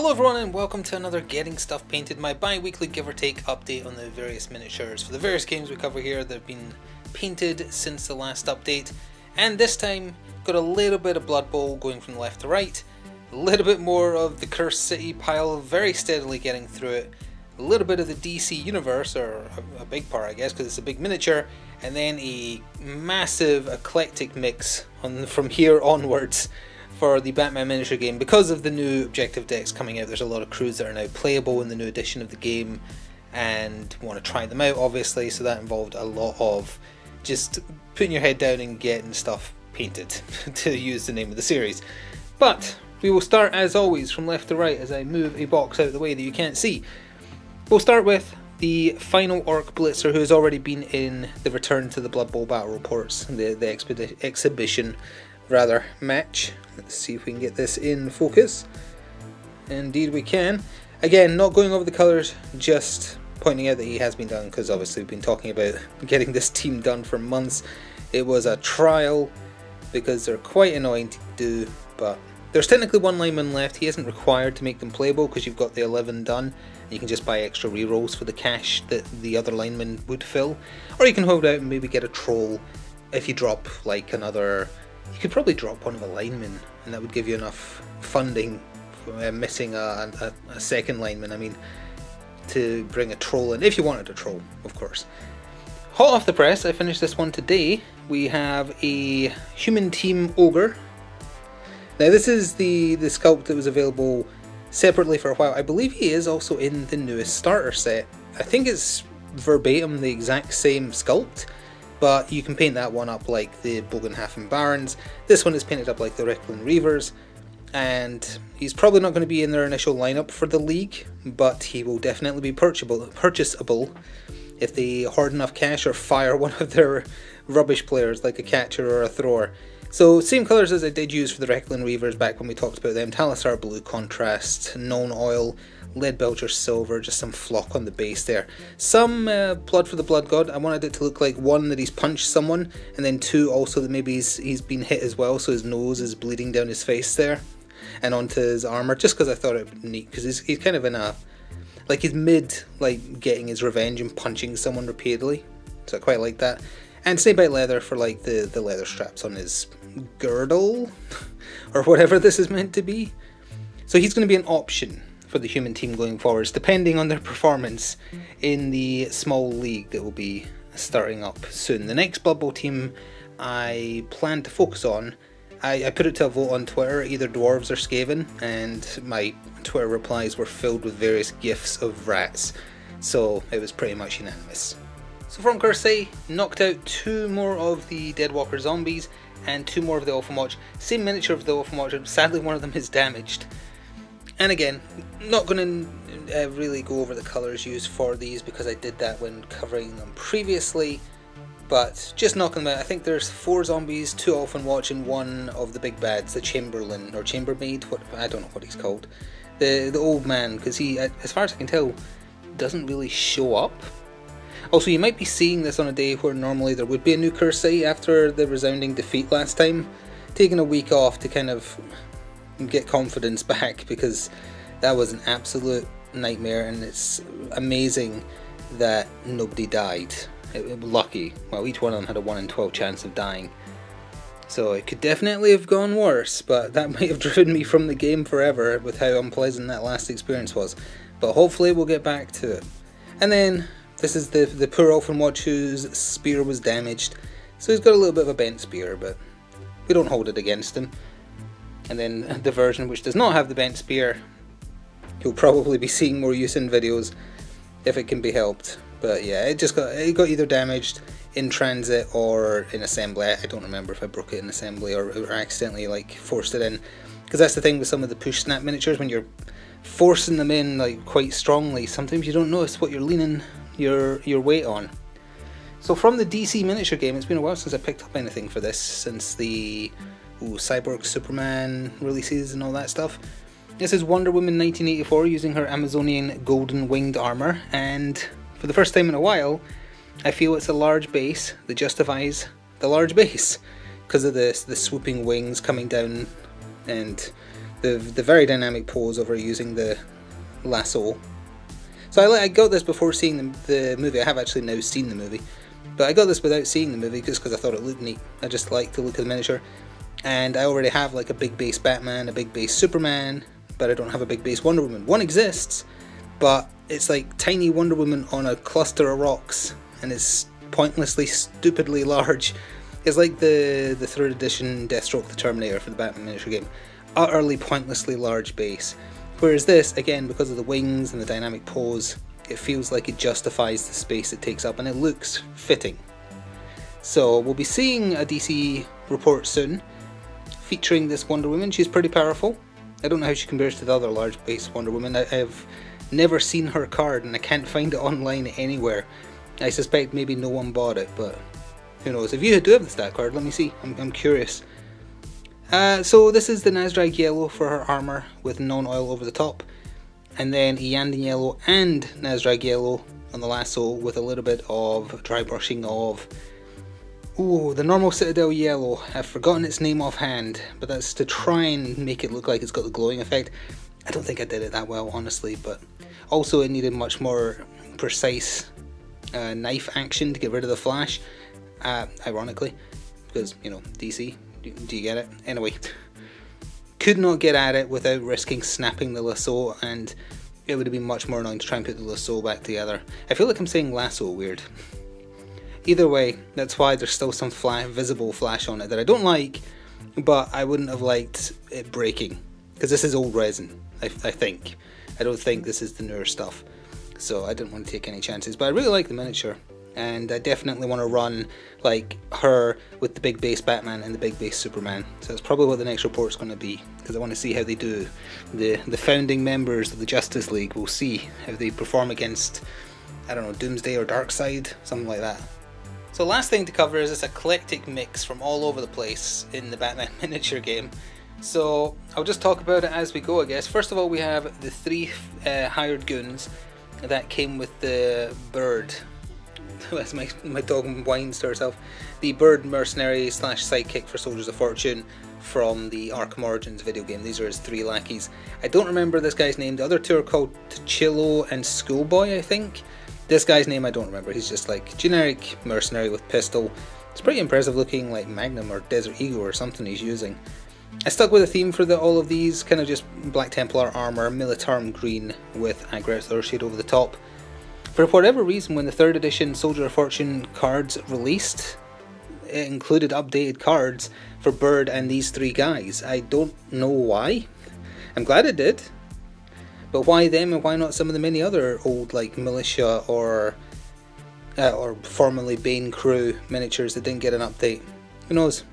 Hello everyone and welcome to another Getting Stuff Painted, my bi-weekly give or take update on the various miniatures for the various games we cover here that have been painted since the last update. And this time, got a little bit of Blood Bowl going from left to right, a little bit more of the Cursed City pile, very steadily getting through it, a little bit of the DC universe, or a big part I guess because it's a big miniature, and then a massive eclectic mix from here onwards for the Batman miniature game. Because of the new objective decks coming out, there's a lot of crews that are now playable in the new edition of the game and want to try them out obviously, so that involved a lot of just putting your head down and getting stuff painted to use the name of the series. But we will start as always from left to right as I move a box out of the way that you can't see. We'll start with the final Orc Blitzer, who has already been in the Return to the Blood Bowl Battle Reports, the exhibition match. Let's see if we can get this in focus. Indeed we can. Again, not going over the colours, just pointing out that he has been done, because obviously we've been talking about getting this team done for months. It was a trial because they're quite annoying to do, but there's technically one lineman left. He isn't required to make them playable because you've got the 11 done. You can just buy extra rerolls for the cash that the other lineman would fill, or you can hold out and maybe get a troll if you drop like another. You could probably drop one of a lineman and that would give you enough funding for missing a second lineman, I mean, to bring a troll in, if you wanted a troll, of course. Hot off the press, I finished this one today. We have a human team Ogre. Now this is the sculpt that was available separately for a while. I believe he is also in the newest starter set. I think it's verbatim the exact same sculpt, but you can paint that one up like the Bogenhafen Barons. This one is painted up like the Reckland Reavers, and he's probably not going to be in their initial lineup for the league, but he will definitely be purchasable if they hoard enough cash or fire one of their rubbish players like a catcher or a thrower. So same colours as I did use for the Reckland Reavers back when we talked about them. Talisar Blue Contrast, Known Oil, Lead Belcher Silver, just some flock on the base there. Some Blood for the Blood God. I wanted it to look like, one, that he's punched someone, and then two, also that maybe he's been hit as well, so his nose is bleeding down his face there and onto his armour, just because I thought it would be neat, because he's kind of in a, like, he's mid, like, getting his revenge and punching someone repeatedly, so I quite like that. And Snakebite Leather for like the leather straps on his girdle, or whatever this is meant to be. So he's going to be an option for the human team going forwards, depending on their performance in the small league that will be starting up soon. The next Blood Bowl team I plan to focus on, I put it to a vote on Twitter, either Dwarves or Skaven, and my Twitter replies were filled with various gifs of rats, so it was pretty much unanimous. So from Cursed City, knocked out two more of the Deadwalker zombies and two more of the Ulfamotch. Same miniature of the Ulfamotch, sadly one of them is damaged. And again, not going to really go over the colours used for these because I did that when covering them previously, but just knocking them out. I think there's 4 zombies, 2 Ulfamotch and one of the big bads, the Chamberlain or Chambermaid, I don't know what he's called. The old man, because he, as far as I can tell, doesn't really show up. Also, you might be seeing this on a day where normally there would be a new Cursed City after the resounding defeat last time. Taking a week off to kind of get confidence back, because that was an absolute nightmare, and it's amazing that nobody died. It was lucky. Well, each one of them had a 1 in 12 chance of dying. So it could definitely have gone worse, but that might have driven me from the game forever with how unpleasant that last experience was. But hopefully we'll get back to it. And then this is the poor Ulfamotch whose spear was damaged. So he's got a little bit of a bent spear, but we don't hold it against him. And then the version which does not have the bent spear, he'll probably be seeing more use in videos if it can be helped. But yeah, it got either damaged in transit or in assembly. I don't remember if I broke it in assembly or accidentally like forced it in. Because that's the thing with some of the push snap miniatures, when you're forcing them in like quite strongly, sometimes you don't notice what you're leaning your weight on. So from the DC miniature game, it's been a while since I picked up anything for this, since the Cyborg Superman releases and all that stuff. This is Wonder Woman 1984 using her Amazonian golden winged armour, and for the first time in a while I feel it's a large base that justifies the large base, because of the swooping wings coming down and The very dynamic pose over using the lasso. So I got this before seeing the movie. I have actually now seen the movie, but I got this without seeing the movie just because I thought it looked neat. I just like the look of the miniature, and I already have like a big base Batman, a big base Superman, but I don't have a big base Wonder Woman. One exists, but it's like tiny Wonder Woman on a cluster of rocks, and it's pointlessly, stupidly large. It's like the 3rd edition Deathstroke the Terminator for the Batman miniature game. Utterly pointlessly large base. Whereas this, again, because of the wings and the dynamic pose, it feels like it justifies the space it takes up, and it looks fitting. So we'll be seeing a DC report soon, featuring this Wonder Woman. She's pretty powerful. I don't know how she compares to the other large base Wonder Woman. I've never seen her card, and I can't find it online anywhere. I suspect maybe no one bought it, but who knows. If you do have the stat card, let me see. I'm curious. So this is the Nazdrag yellow for her armor with non-oil over the top, and then Iyanden yellow and Nazdrag yellow on the lasso with a little bit of dry brushing of the normal Citadel yellow. I've forgotten its name offhand, but that's to try and make it look like it's got the glowing effect. I don't think I did it that well, honestly, but also it needed much more precise knife action to get rid of the flash, ironically, because, you know, DC. Do you get it? Anyway, could not get at it without risking snapping the lasso, and it would have been much more annoying to try and put the lasso back together. I feel like I'm saying lasso weird. Either way, that's why there's still some visible flash on it that I don't like, but I wouldn't have liked it breaking, because this is old resin, I think. I don't think this is the newer stuff, so I didn't want to take any chances, but I really like the miniature. And I definitely want to run like her with the big base Batman and the big base Superman. So that's probably what the next report's going to be, because I want to see how they do. The founding members of the Justice League, we'll see how they perform against, I don't know, Doomsday or Darkseid, something like that. So last thing to cover is this eclectic mix from all over the place in the Batman miniature game. So I'll just talk about it as we go, I guess. First of all, we have the 3 hired goons that came with the bird. As my dog whines to herself. The bird mercenary / sidekick for Soldiers of Fortune from the Arkham Origins video game. These are his 3 lackeys. I don't remember this guy's name. The other 2 are called Chillo and Schoolboy, I think. This guy's name I don't remember. He's just like generic mercenary with pistol. It's pretty impressive looking, like Magnum or Desert Eagle or something he's using. I stuck with a theme for all of these, kind of just Black Templar armor, Militarum green with Aggress Earthshade over the top. For whatever reason, when the 3rd edition Soldier of Fortune cards released, it included updated cards for Bird and these 3 guys. I don't know why. I'm glad it did. But why them and why not some of the many other old like Militia or formerly Bane crew miniatures that didn't get an update? Who knows?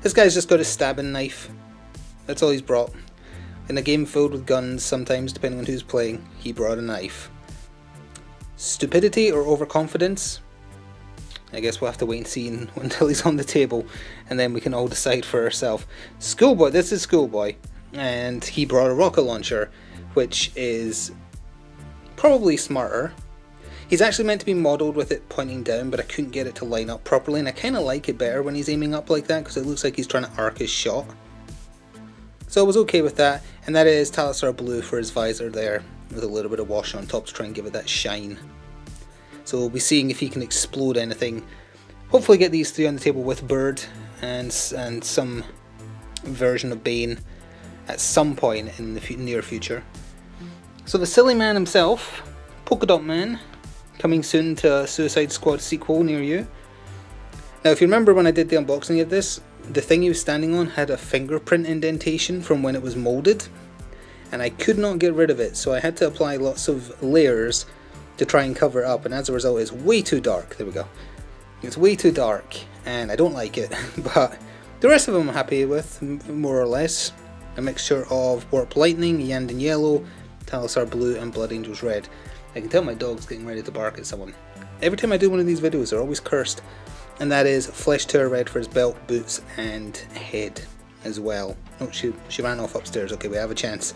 This guy's just got a stabbing knife. That's all he's brought. In a game filled with guns, sometimes depending on who's playing, he brought a knife. Stupidity or overconfidence? I guess we'll have to wait and see until he's on the table, and then we can all decide for ourselves. Schoolboy, this is Schoolboy, and he brought a rocket launcher, which is probably smarter. He's actually meant to be modelled with it pointing down, but I couldn't get it to line up properly, and I kind of like it better when he's aiming up like that, because it looks like he's trying to arc his shot. So I was okay with that, and that is Talisar Blue for his visor there, with a little bit of wash on top to try and give it that shine. So we'll be seeing if he can explode anything. Hopefully get these 3 on the table with Bird and some version of Bane at some point in the near future. So the silly man himself, Polka Dot Man, coming soon to a Suicide Squad sequel near you. Now if you remember when I did the unboxing of this, the thing he was standing on had a fingerprint indentation from when it was moulded, and I could not get rid of it, so I had to apply lots of layers to try and cover it up, and as a result it's way too dark. There we go. It's way too dark and I don't like it, but the rest of them I'm happy with, more or less. A mixture of Warp Lightning, Iyanden Yellow, Talisar Blue and Blood Angels Red. I can tell my dog's getting ready to bark at someone. Every time I do one of these videos they're always cursed. And that is Flesh Tower Red for his belt, boots and head as well. Oh, she ran off upstairs. Okay, we have a chance.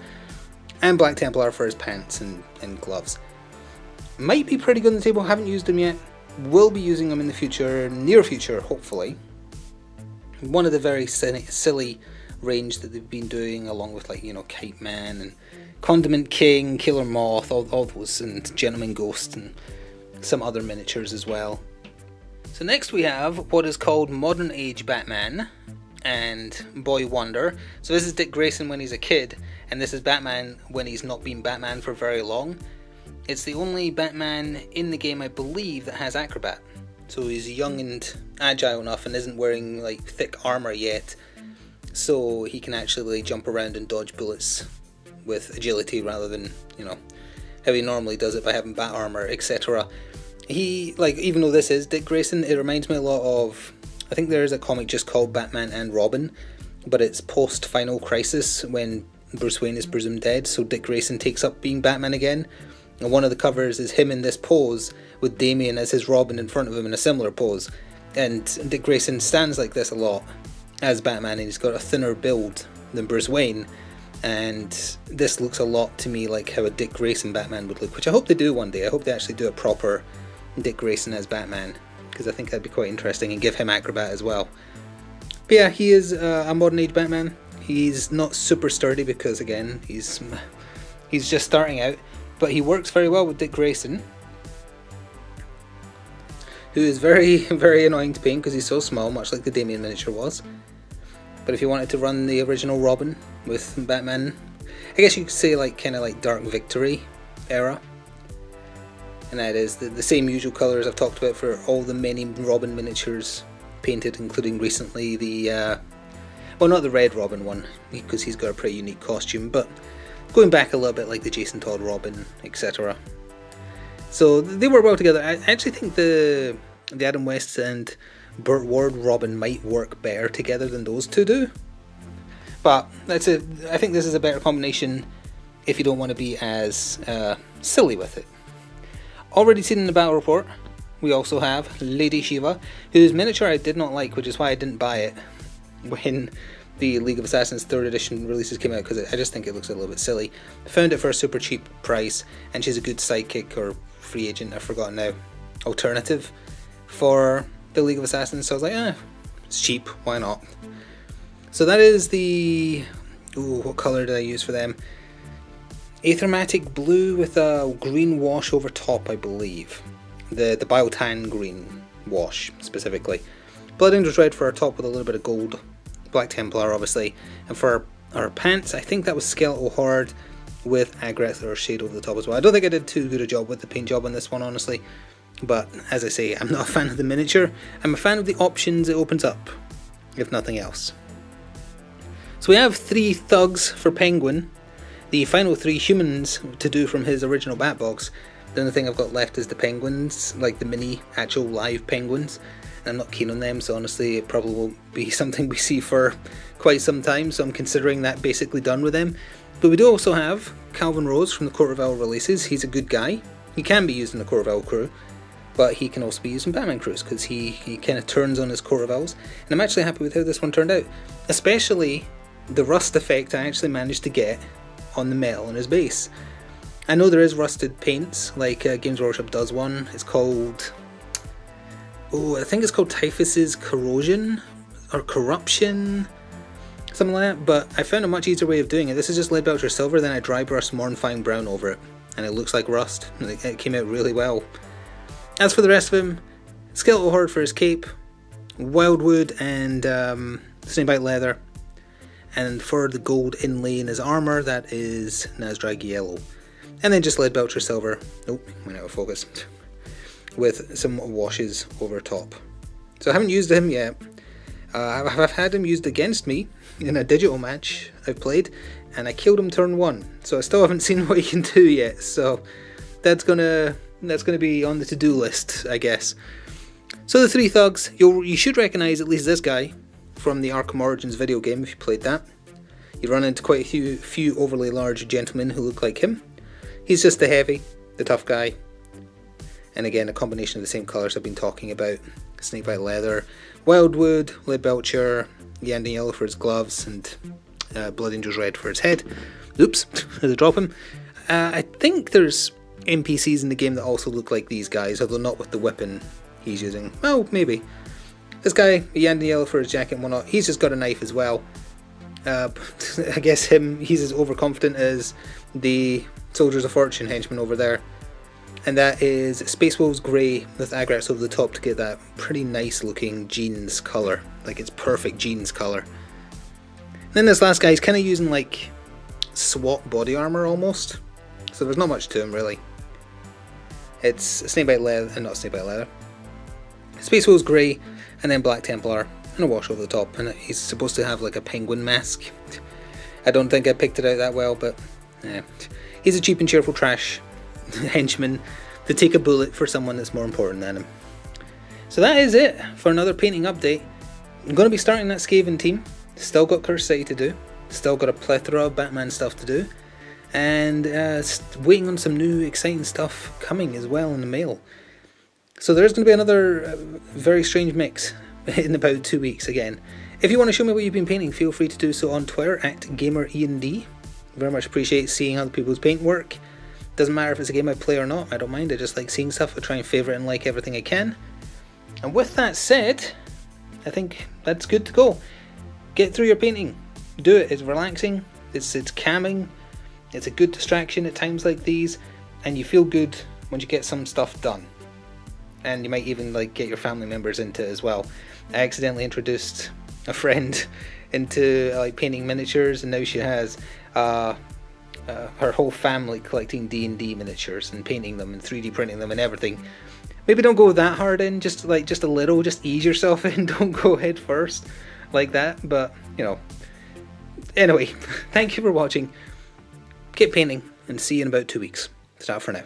And Black Templar for his pants and gloves. Might be pretty good on the table, haven't used them yet. Will be using them in the future, near future, hopefully. One of the very silly range that they've been doing, along with, like, you know, Kite Man and Condiment King, Killer Moth, all those, and Gentleman Ghost, and some other miniatures as well. So next we have what is called Modern Age Batman and Boy Wonder. So this is Dick Grayson when he's a kid, and this is Batman when he's not been Batman for very long. It's the only Batman in the game, I believe, that has Acrobat. So he's young and agile enough and isn't wearing, like, thick armour yet, so he can actually jump around and dodge bullets with agility rather than, you know, how he normally does it by having bat armour, etc. He, like, even though this is Dick Grayson, it reminds me a lot of, I think there is a comic just called Batman and Robin, but it's post-Final Crisis when Bruce Wayne is presumed dead, so Dick Grayson takes up being Batman again, and one of the covers is him in this pose with Damian as his Robin in front of him in a similar pose, and Dick Grayson stands like this a lot as Batman, and he's got a thinner build than Bruce Wayne, and this looks a lot to me like how a Dick Grayson Batman would look, which I hope they do one day. I hope they actually do a proper Dick Grayson as Batman, because I think that'd be quite interesting, and give him Acrobat as well. But yeah, he is a modern age Batman. He's not super sturdy because, again, he's just starting out, but he works very well with Dick Grayson, who is very, very annoying to paint because he's so small, much like the Damian miniature was. But if you wanted to run the original Robin with Batman, I guess you could say, like, kind of like Dark Victory era, and that is the same usual colours I've talked about for all the many Robin miniatures painted, including recently the, well, not the Red Robin one, because he's got a pretty unique costume, but going back a little bit like the Jason Todd Robin, etc. So they work well together. I actually think the Adam West and Burt Ward Robin might work better together than those two do. But that's it. I think this is a better combination if you don't want to be as silly with it. Already seen in the battle report, we also have Lady Shiva, whose miniature I did not like, which is why I didn't buy it when the League of Assassins 3rd edition releases came out, because I just think it looks a little bit silly. I found it for a super cheap price, and she's a good sidekick or free agent, I've forgotten now, alternative for the League of Assassins, so I was like, it's cheap, why not? So that is the, what colour did I use for them? Aethermatic blue with a green wash over top, I believe. The Biotan green wash, specifically. Blood Angel's red for our top with a little bit of gold. Black Templar, obviously. And for our pants, I think that was Skeletal Horde with Agreth or Shade over the top as well. I don't think I did too good a job with the paint job on this one, honestly. But, as I say, I'm not a fan of the miniature. I'm a fan of the options it opens up, if nothing else. So we have 3 thugs for Penguin. The final 3 humans to do from his original Batbox. The only thing I've got left is the penguins, like the mini, actual live penguins. And I'm not keen on them, so honestly it probably won't be something we see for quite some time, so I'm considering that basically done with them. But we do also have Calvin Rose from the Court of Owl releases. He's a good guy. He can be used in the Court of Owl crew, but he can also be used in Batman crews, because he kind of turns on his Court of Owls. And I'm actually happy with how this one turned out. Especially the rust effect I actually managed to get on the metal on his base. I know there is rusted paints, like Games Workshop does one. It's called, I think it's called Typhus's Corrosion or Corruption, something like that. But I found a much easier way of doing it. This is just Lead Belcher Silver, then I dry brush Mornfang Brown over it, and it looks like rust. It came out really well. As for the rest of him, Skeletal Horde for his cape, Wildwood and Snakebite Leather. And for the gold inlay in his armour, that is Nazdrag Yellow. And then just Lead Belcher Silver, went out of focus, with some washes over top. So I haven't used him yet. I've had him used against me in a digital match I've played, and I killed him turn 1. So I still haven't seen what he can do yet, so that's gonna be on the to-do list, I guess. So the 3 thugs, you should recognise at least this guy from the Arkham Origins video game if you played that. You run into quite a few overly large gentlemen who look like him. He's just the heavy, the tough guy. And again, a combination of the same colours I've been talking about. Snakebite Leather, Wildwood, Lead Belcher, Yandin Yellow for his gloves, and Blood Angel's Red for his head. Oops, had to drop him. I think there's NPCs in the game that also look like these guys, although not with the weapon he's using. Well, maybe. This guy, Yandin Yellow for his jacket and whatnot, he's just got a knife as well. I guess he's as overconfident as the Soldiers of Fortune henchman over there. And that is Space Wolves Grey with Agrax over the top to get that pretty nice looking jeans colour. Like it's perfect jeans colour. And then this last guy is kind of using like SWAT body armour almost. So there's not much to him really. It's Snakebite leather, not Snakebite leather. Space Wolves Grey and then Black Templar and a wash over the top. And he's supposed to have like a penguin mask. I don't think I picked it out that well, but he's a cheap and cheerful trash henchman to take a bullet for someone that's more important than him. So that is it for another painting update. I'm going to be starting that Skaven team. Still got Curse City to do. Still got a plethora of Batman stuff to do. And waiting on some new exciting stuff coming as well in the mail. So there's going to be another very strange mix in about 2 weeks again. If you want to show me what you've been painting, feel free to do so on Twitter at GamerEnd. Very much appreciate seeing other people's paint work. Doesn't matter if it's a game I play or not, I don't mind, I just like seeing stuff, I try and favourite and like everything I can. And with that said, I think that's good to go. Get through your painting, do it, it's relaxing, it's calming, it's a good distraction at times like these, and you feel good when you get some stuff done. And you might even like get your family members into it as well. I accidentally introduced a friend into like painting miniatures, and now she has her whole family collecting D&D miniatures and painting them and 3D printing them and everything. Maybe don't go that hard in, just a little, just ease yourself in, don't go head first like that, but you know. Anyway, thank you for watching, keep painting, and see you in about 2 weeks. Ta for now.